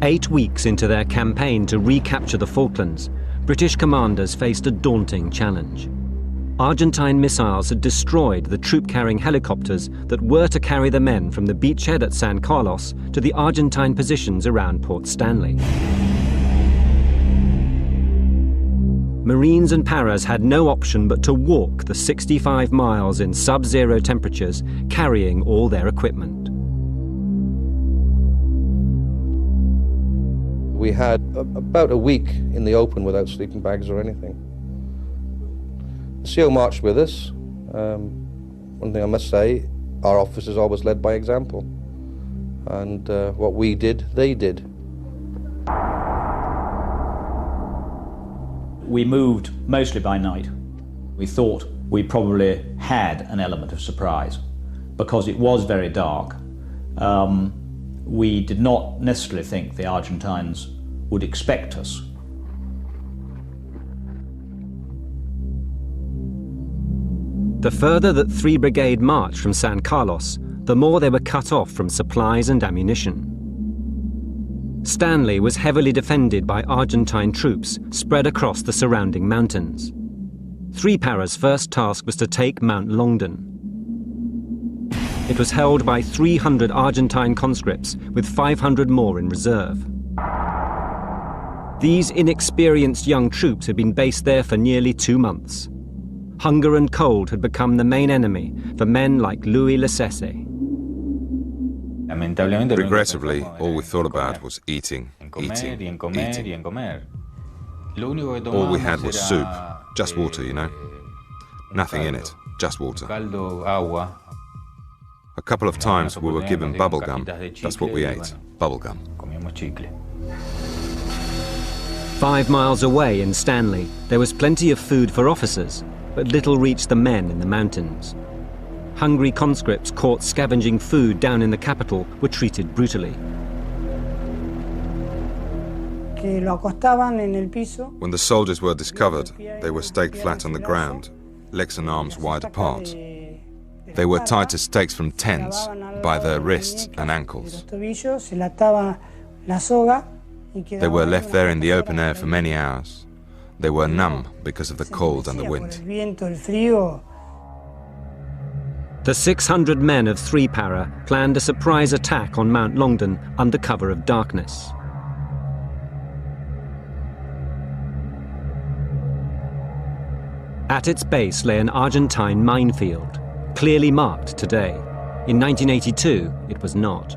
8 weeks into their campaign to recapture the Falklands, British commanders faced a daunting challenge. Argentine missiles had destroyed the troop-carrying helicopters that were to carry the men from the beachhead at San Carlos to the Argentine positions around Port Stanley. Marines and paras had no option but to walk the 65 miles in sub-zero temperatures, carrying all their equipment. We had about a week in the open without sleeping bags or anything. The CO marched with us. One thing I must say, our officers always led by example. And what we did, they did. We moved mostly by night. We thought we probably had an element of surprise because it was very dark. We did not necessarily think the Argentines would expect us. The further that 3 Brigade marched from San Carlos, the more they were cut off from supplies and ammunition. Stanley was heavily defended by Argentine troops spread across the surrounding mountains. 3 Para's first task was to take Mount Longdon. It was held by 300 Argentine conscripts, with 500 more in reserve. These inexperienced young troops had been based there for nearly 2 months. Hunger and cold had become the main enemy for men like Louis Lecesse. Regrettably, all we thought about was eating, eating, eating. All we had was soup, just water, you know. Nothing in it, just water. A couple of times we were given bubble gum. That's what we ate, bubble gum. 5 miles away in Stanley, there was plenty of food for officers, but little reached the men in the mountains. Hungry conscripts caught scavenging food down in the capital were treated brutally. When the soldiers were discovered, they were staked flat on the ground, legs and arms wide apart. They were tied to stakes from tents by their wrists and ankles. They were left there in the open air for many hours. They were numb because of the cold and the wind. The 600 men of 3 Para planned a surprise attack on Mount Longdon under cover of darkness. At its base lay an Argentine minefield, clearly marked today. In 1982, it was not.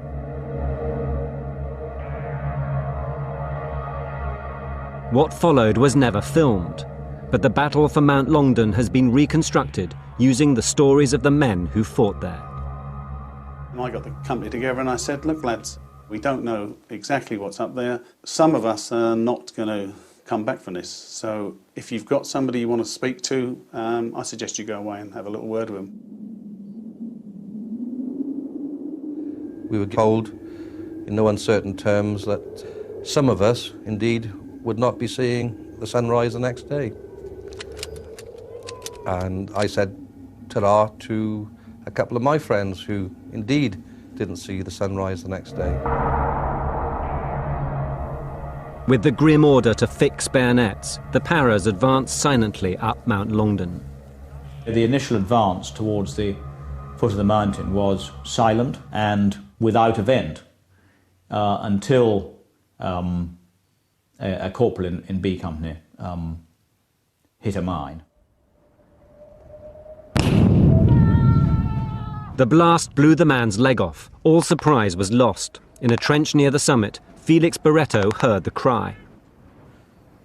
What followed was never filmed, but the battle for Mount Longdon has been reconstructed using the stories of the men who fought there. I got the company together and I said, look lads, we don't know exactly what's up there. Some of us are not going to come back from this. So if you've got somebody you want to speak to, I suggest you go away and have a little word with them. We were told in no uncertain terms that some of us, indeed, would not be seeing the sunrise the next day. And I said ta-ra to a couple of my friends who indeed didn't see the sunrise the next day. With the grim order to fix bayonets, the Paras advanced silently up Mount Longdon. The initial advance towards the foot of the mountain was silent and without event until a corporal in B Company hit a mine. The blast blew the man's leg off. All surprise was lost. In a trench near the summit, Felix Barreto heard the cry.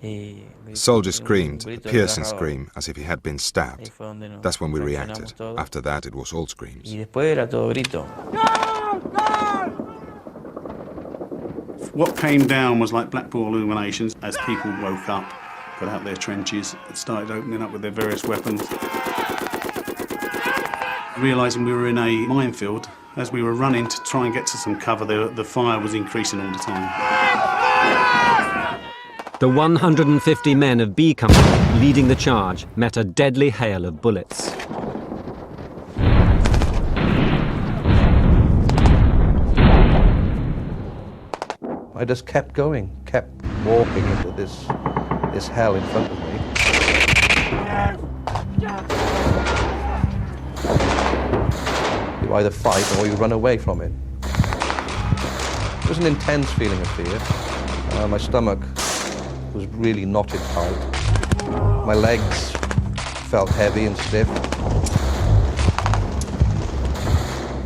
The soldier screamed, a piercing scream, as if he had been stabbed. That's when we reacted. After that, it was all screams. What came down was like blackboard illuminations as people woke up, got out their trenches, and started opening up with their various weapons. Realising we were in a minefield, as we were running to try and get to some cover, the fire was increasing all the time. The 150 men of B Company leading the charge met a deadly hail of bullets. I just kept going, kept walking into this hell in front of me. You either fight or you run away from it. It was an intense feeling of fear. My stomach was really knotted tight. My legs felt heavy and stiff.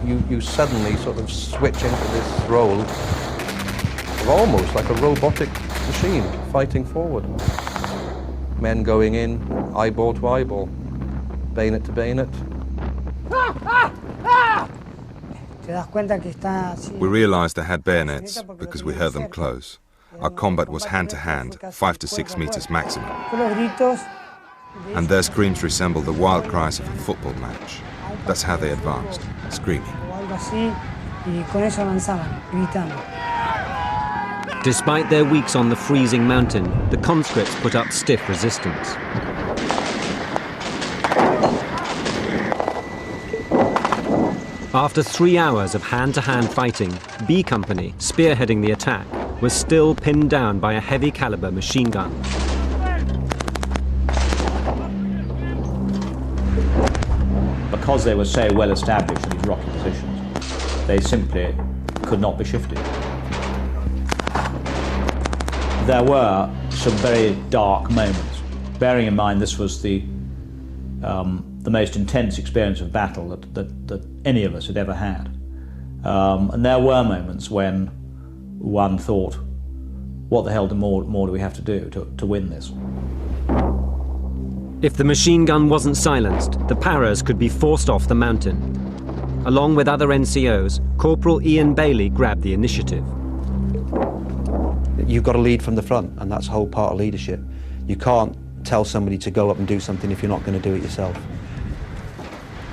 You suddenly sort of switch into this role of almost like a robotic machine fighting forward. Men going in, eyeball to eyeball, bayonet to bayonet. We realised they had bayonets because we heard them close. Our combat was hand-to-hand, 5 to 6 metres maximum. And their screams resembled the wild cries of a football match. That's how they advanced, screaming. Despite their weeks on the freezing mountain, the conscripts put up stiff resistance. After 3 hours of hand-to-hand fighting, B Company, spearheading the attack, was still pinned down by a heavy caliber machine gun. Because they were so well established in these rocky positions, they simply could not be shifted. There were some very dark moments. Bearing in mind this was the most intense experience of battle that any of us had ever had. And there were moments when one thought, what the hell more do we have to do to win this? If the machine gun wasn't silenced, the paras could be forced off the mountain. Along with other NCOs, Corporal Ian Bailey grabbed the initiative. You've got to lead from the front, and that's a whole part of leadership. You can't tell somebody to go up and do something if you're not going to do it yourself.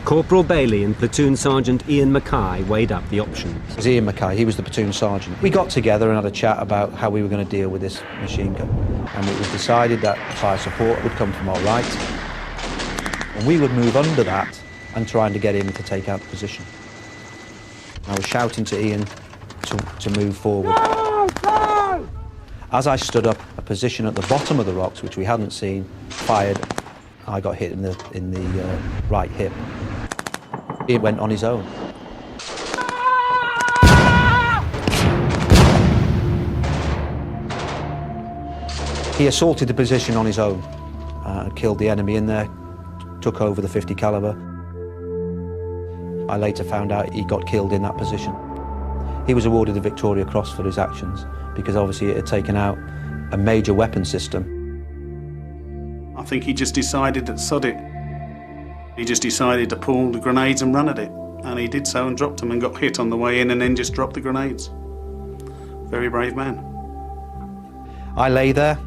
Corporal Bailey and Platoon Sergeant Ian Mackay weighed up the options. It was Ian Mackay, he was the platoon sergeant. We got together and had a chat about how we were going to deal with this machine gun. And it was decided that fire support would come from our right, and we would move under that and trying to get in to take out the position. I was shouting to Ian to move forward. As I stood up, a position at the bottom of the rocks, which we hadn't seen, fired. I got hit in the right hip. He went on his own. He assaulted the position on his own, killed the enemy in there, took over the 50 caliber. I later found out he got killed in that position. He was awarded the Victoria Cross for his actions because obviously it had taken out a major weapon system. I think he just decided that sod it. He just decided to pull the grenades and run at it. And he did so and dropped them and got hit on the way in and then just dropped the grenades. Very brave man. I lay there,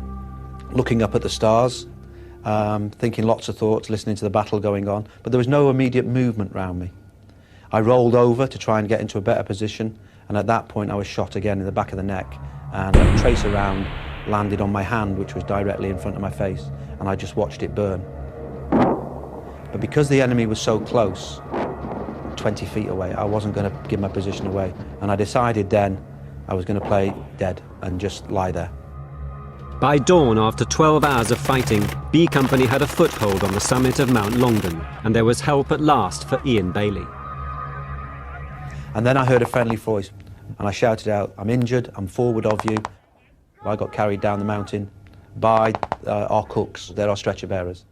looking up at the stars, thinking lots of thoughts, listening to the battle going on, but there was no immediate movement round me. I rolled over to try and get into a better position, and at that point I was shot again in the back of the neck, and a tracer round landed on my hand, which was directly in front of my face, and I just watched it burn. But because the enemy was so close, 20 feet away, I wasn't going to give my position away, and I decided then I was going to play dead and just lie there. By dawn, after 12 hours of fighting, B Company had a foothold on the summit of Mount Longdon, and there was help at last for Ian Bailey. And then I heard a friendly voice, and I shouted out, "I'm injured, I'm forward of you." I got carried down the mountain by our cooks, they're our stretcher bearers.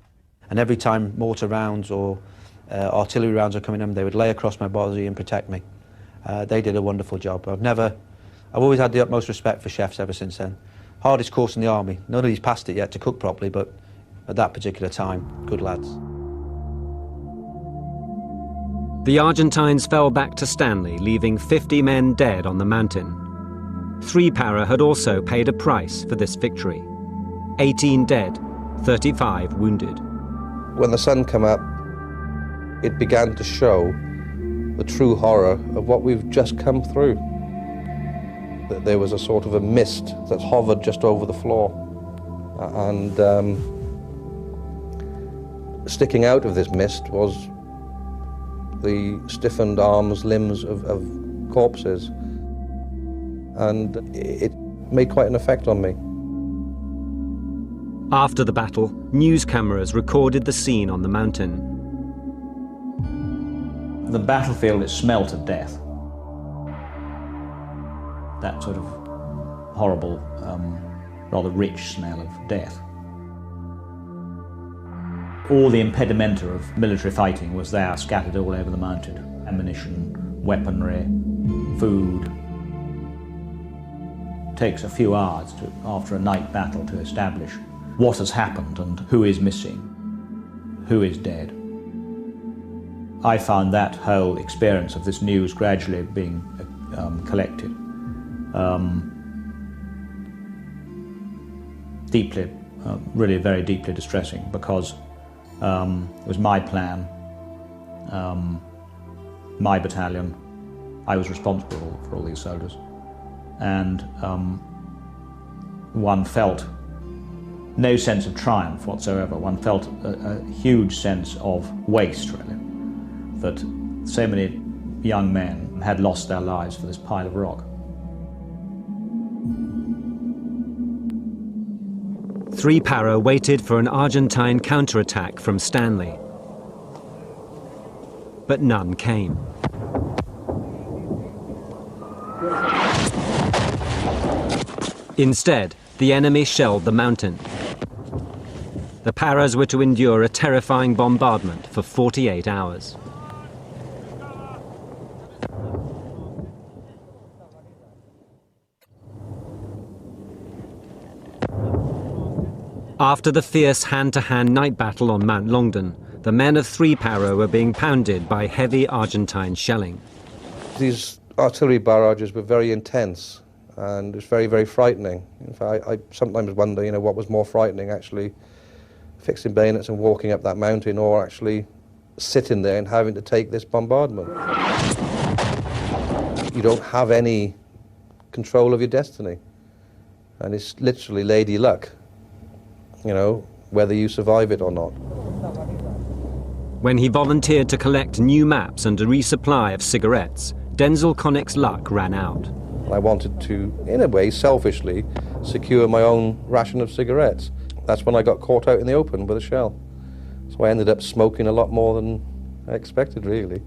And every time mortar rounds or artillery rounds were coming in, they would lay across my body and protect me. They did a wonderful job. I've always had the utmost respect for chefs ever since then. Hardest course in the army. Nobody's passed it yet to cook properly, but at that particular time, good lads. The Argentines fell back to Stanley, leaving 50 men dead on the mountain. 3 para had also paid a price for this victory. 18 dead, 35 wounded. When the sun came up, it began to show the true horror of what we've just come through. That there was a sort of a mist that hovered just over the floor. And sticking out of this mist was the stiffened arms, limbs of corpses. And it made quite an effect on me. After the battle, news cameras recorded the scene on the mountain. The battlefield, it smelt of death. That sort of horrible, rather rich smell of death. All the impedimenta of military fighting was there, scattered all over the mountain. Ammunition, weaponry, food. It takes a few hours after a night battle to establish what has happened and who is missing, who is dead. I found that whole experience of this news gradually being collected deeply, really very deeply distressing, because it was my plan, my battalion. I was responsible for all these soldiers, and one felt no sense of triumph whatsoever. One felt a huge sense of waste, really, that so many young men had lost their lives for this pile of rock. Three Para waited for an Argentine counterattack from Stanley, but none came. Instead, the enemy shelled the mountain. The Paras were to endure a terrifying bombardment for 48 hours. After the fierce hand-to-hand night battle on Mount Longdon, the men of 3 Para were being pounded by heavy Argentine shelling. These artillery barrages were very intense, and it was very, very frightening. In fact, I sometimes wonder, you know, what was more frightening, actually fixing bayonets and walking up that mountain, or actually sitting there and having to take this bombardment. You don't have any control of your destiny, and it's literally lady luck, you know, whether you survive it or not. When he volunteered to collect new maps and a resupply of cigarettes, Denzel Connick's luck ran out. I wanted to, in a way, selfishly, secure my own ration of cigarettes. That's when I got caught out in the open with a shell. So I ended up smoking a lot more than I expected, really.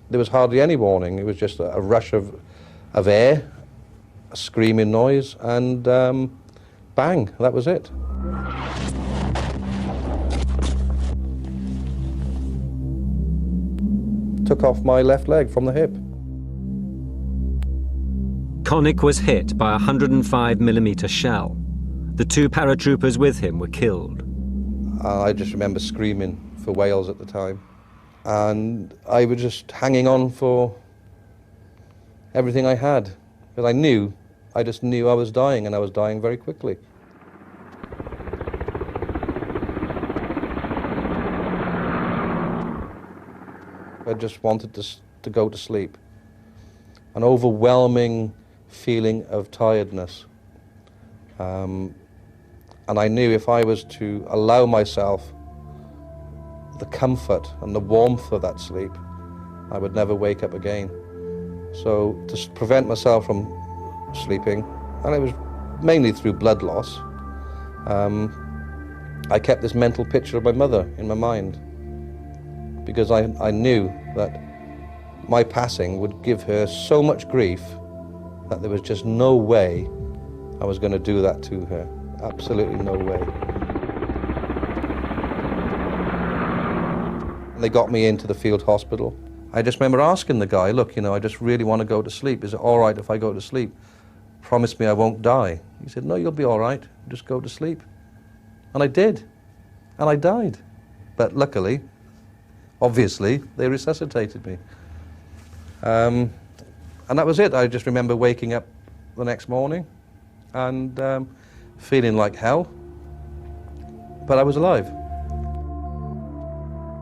There was hardly any warning. It was just a rush of air, a screaming noise, and bang, that was it. Took off my left leg from the hip. Connick was hit by a 105mm shell. The 2 paratroopers with him were killed. I just remember screaming for Wales at the time. And I was just hanging on for everything I had. Because I just knew I was dying, and I was dying very quickly. I just wanted to go to sleep. An overwhelming feeling of tiredness. And I knew if I was to allow myself the comfort and the warmth of that sleep, I would never wake up again. So to prevent myself from sleeping, and it was mainly through blood loss, I kept this mental picture of my mother in my mind, because I knew that my passing would give her so much grief that there was just no way I was going to do that to her. Absolutely no way. And they got me into the field hospital. I just remember asking the guy, look, you know, I just really want to go to sleep. Is it all right if I go to sleep? Promise me I won't die. He said, no, you'll be all right. Just go to sleep. And I did. And I died. But luckily, obviously, they resuscitated me. And that was it. I just remember waking up the next morning and feeling like hell, but I was alive.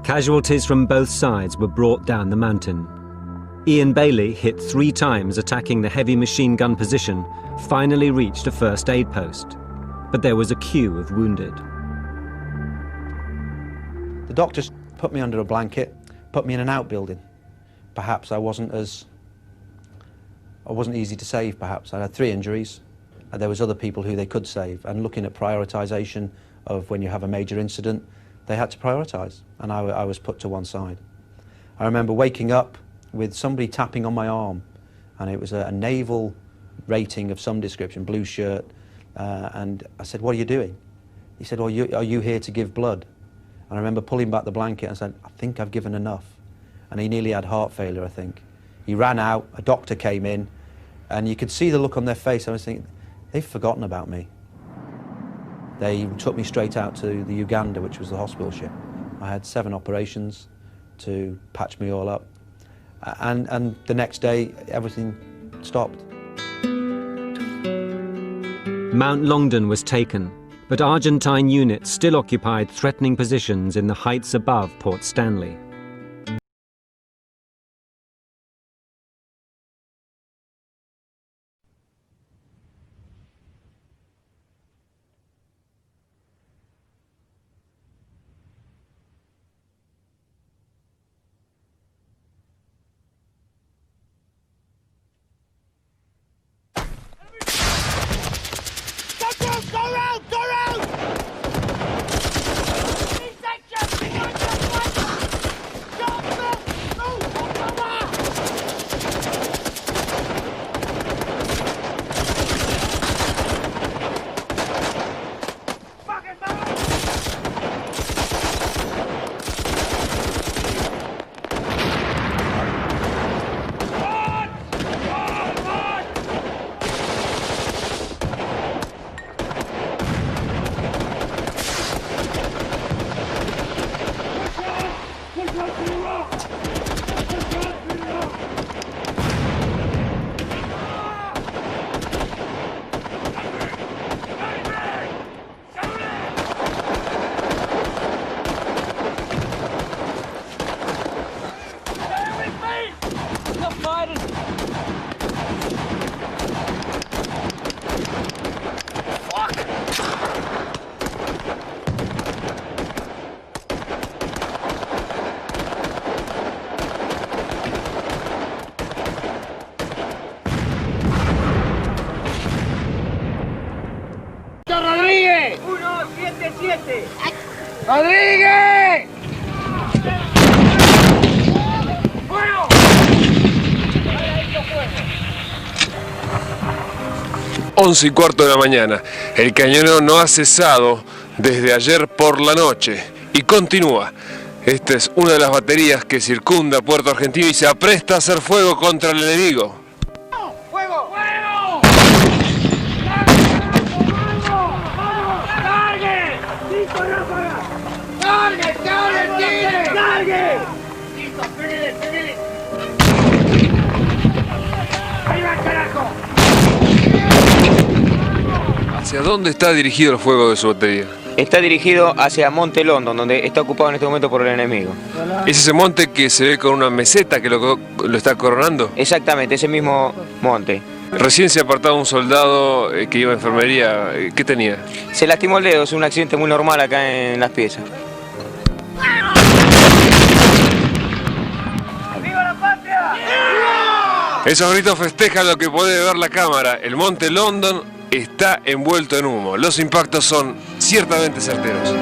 Casualties from both sides were brought down the mountain. Ian Bailey, hit 3 times attacking the heavy machine gun position, finally reached a first aid post, but there was a queue of wounded. The doctors put me under a blanket, put me in an outbuilding. Perhaps I wasn't as I wasn't easy to save, perhaps. I had 3 injuries, and there was other people who they could save. And looking at prioritisation of when you have a major incident, they had to prioritise, and I was put to one side. I remember waking up with somebody tapping on my arm, and it was a naval rating of some description, blue shirt, and I said, "What are you doing?" He said, "Well, are you here to give blood?" And I remember pulling back the blanket and said, "I think I've given enough." And he nearly had heart failure, I think. He ran out, a doctor came in, and you could see the look on their face. I was thinking, they've forgotten about me. They took me straight out to the Uganda, which was the hospital ship. I had 7 operations to patch me all up. And the next day, everything stopped. Mount Longdon was taken, but Argentine units still occupied threatening positions in the heights above Port Stanley. ¡Rodríguez! 177. ¡Rodríguez! ¡Fuego! 11:15 de la mañana. El cañoneo no ha cesado desde ayer por la noche y continúa. Esta es una de las baterías que circunda Puerto Argentino y se apresta a hacer fuego contra el enemigo. ¡Fuego! ¡Fuego! ¡Cargue! ¡Cargue! ¡Tire! ¡Cargue! ¡Listo! ¡Pégale! ¡Pégale! ¡Ahí va, carajo! ¿Hacia dónde está dirigido el fuego de su batería? Está dirigido hacia Monte Longdon, donde está ocupado en este momento por el enemigo. ¿Es ese monte que se ve con una meseta que lo está coronando? Exactamente, ese mismo monte. Recién se apartaba un soldado que iba a enfermería. ¿Qué tenía? Se lastimó el dedo, es un accidente muy normal acá en las piezas. ¡Viva la patria! Esos gritos festejan lo que puede ver la cámara. El Monte Longdon está envuelto en humo. Los impactos son ciertamente certeros.